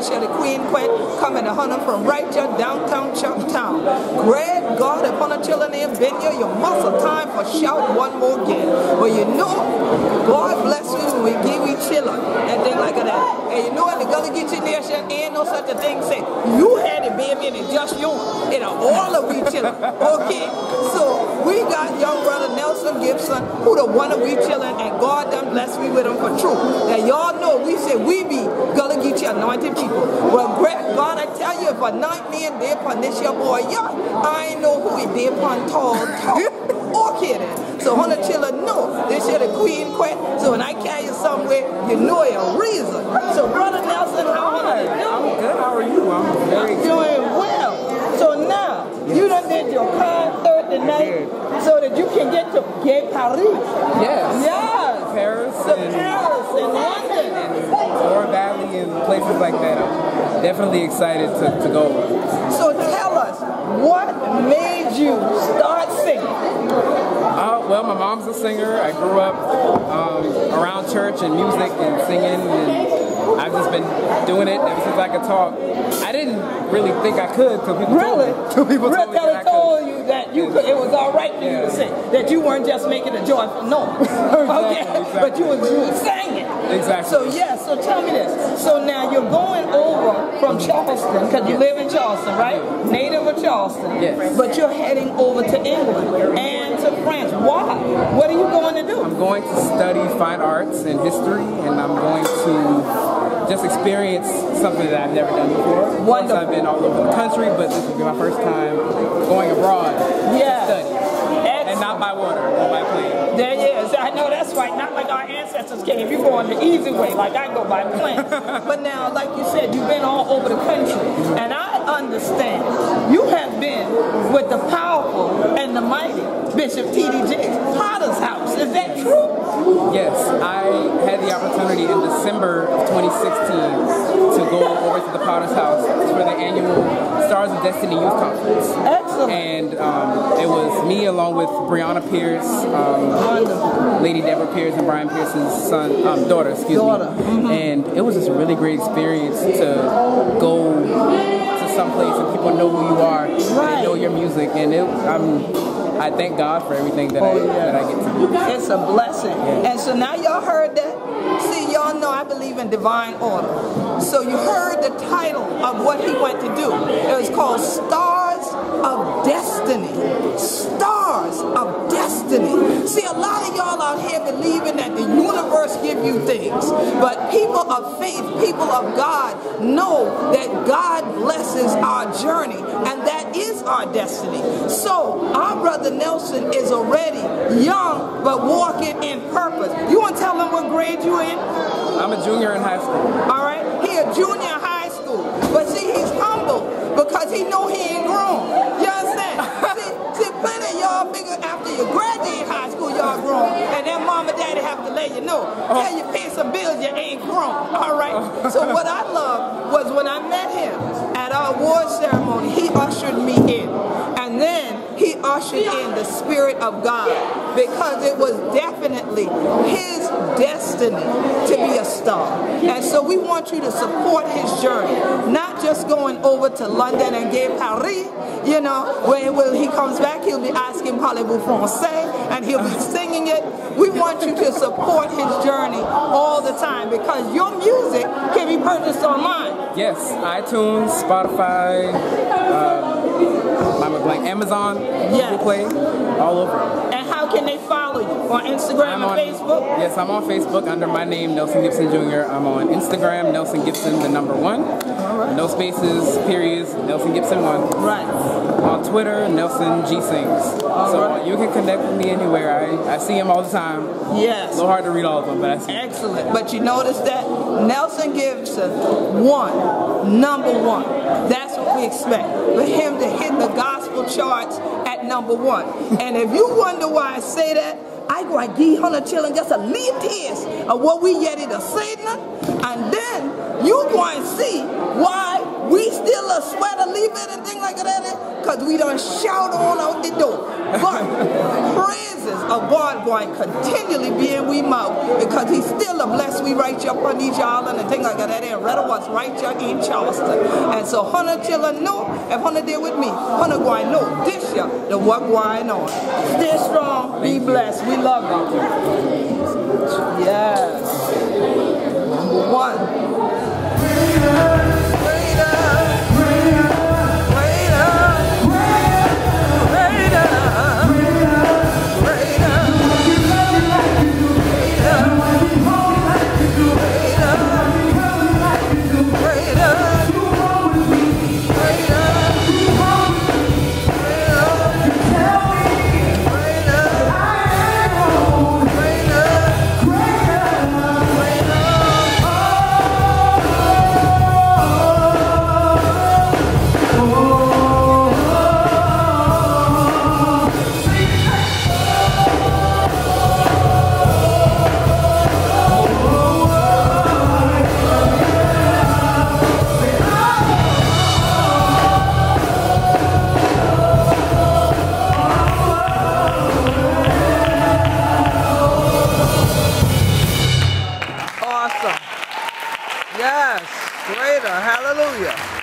this year the Queen Quet coming to Hunter from right here downtown Chucktown. Great God, upon the children in Virginia, you must have time for shout one more again. But you know, God bless you when we give you children and things like that. And you know what, the Gullah Geechee Nation ain't no such a thing say, you had it baby and it's just yours. It are all of we children. Okay, so we got young brother Nelson Gibson, who the one of we children, and God done bless me with him for truth. Now y'all know we say we be Gullah Geechee anointed people. Well, great God, I tell you, if anoint me and they upon this your boy, yeah, I ain't know who he did upon tall. Okay then. So hundred children know this year the Queen Quet. So when I carry you somewhere, you know a reason. So brother Nelson, how are you? I'm good. How are you? I'm very doing well. So now you done did your concert tonight, so that you can get to Gay Paris. Yes. Yes. Paris and London and Lower Valley and places like that. I'm definitely excited to go. So tell us, what made you start singing? Well, my mom's a singer. I grew up around church and music and singing, and I've just been doing it ever since I could talk. I didn't really think I could until people told me. Until people told me that I could. You that you could, it was all right for you to sing, that you weren't just making a joyful noise, exactly. But you was singing. Exactly. So yes, so tell me this. So now you're going over from Charleston, because you live in Charleston, right? Native of Charleston. Yes. But you're heading over to England and to France. Why? What are you going to do? I'm going to study fine arts and history, and I'm going to just experience something that I've never done before. Once I've been all over the country, but this will be my first time going abroad to study. And not by water, or by plane. There is. I know that's right. Not like our ancestors came. You going the easy way, like I go by plane. But now, like you said, you've been all over the country. And I understand you have been with the powerful and the mighty Bishop T.D. Jakes Potter's house. Is that true? Yes. I had the opportunity in December of 2016 to go over to the Potter's house for the annual Stars of Destiny Youth Conference. Excellent. And it was me along with Breonna Pierce, Lady Deborah Pierce, and Brian Pierce's daughter, excuse me. And it was just a really great experience to go to some place and people know who you are, and they know your music, and I thank God for everything that I get to do. It's a blessing. Yeah. And so now y'all heard that. See, y'all know I believe in divine order. So you heard the title of what he went to do. It was called Stars of Destiny. Stars of Destiny. See, a lot of y'all out here believing that the universe give you things. But people of faith, people of God, know that God blesses our journey. And that is our destiny. So our brother Nelson is already young, but walking in purpose. You want to tell them what grade you in? I'm a junior in high school. All right, he a junior in high school, but see, he's humble because he know he ain't grown. You understand? see, plenty of y'all figure after you graduate high school, y'all grown, and then mom and daddy have to let you know. Yeah, you pay some bills, you ain't grown. All right. So what I love was when I met him at our award ceremony, he ushered me in, and then he ushered in the Spirit of God, because it was definitely his destiny to be a star. And so we want you to support his journey, not just going over to London and Gay Paris, you know, when he comes back, he'll be asking Parlez-vous Français, and he'll be singing it. We want you to support his journey all the time, because your music can be purchased online. Yes, iTunes, Spotify, Amazon, Google Play, all over. And how can they follow you? On Instagram and Facebook? Yes, I'm on Facebook under my name, Nelson Gibson Jr. I'm on Instagram, Nelson Gibson, the number 1. Right. No spaces, periods, Nelson Gibson 1. Right. On Twitter, Nelson G Sings. So you can connect with me anywhere. I see him all the time. Yes. A little hard to read all of them, but I see him. Excellent. But you notice that Nelson Gibson, number 1. That's what we expect. For him to hit the gospel charts at number 1. And if you wonder why I say that, I go and give Hunter children just a little taste of what we yet to say now, and then you go and see why we still a sweat a little bit and things like that, because we done shout on out the door. But praise praises of God going continually be in we mouth because he's still a bless we right here upon these island and things like that. And rather was right here in Charleston. And so Hunter children know if Hunter there with me, Hunter going know this year the what going on. Stay strong, be blessed. We love you. Yes. Number one. Yes, greater, hallelujah.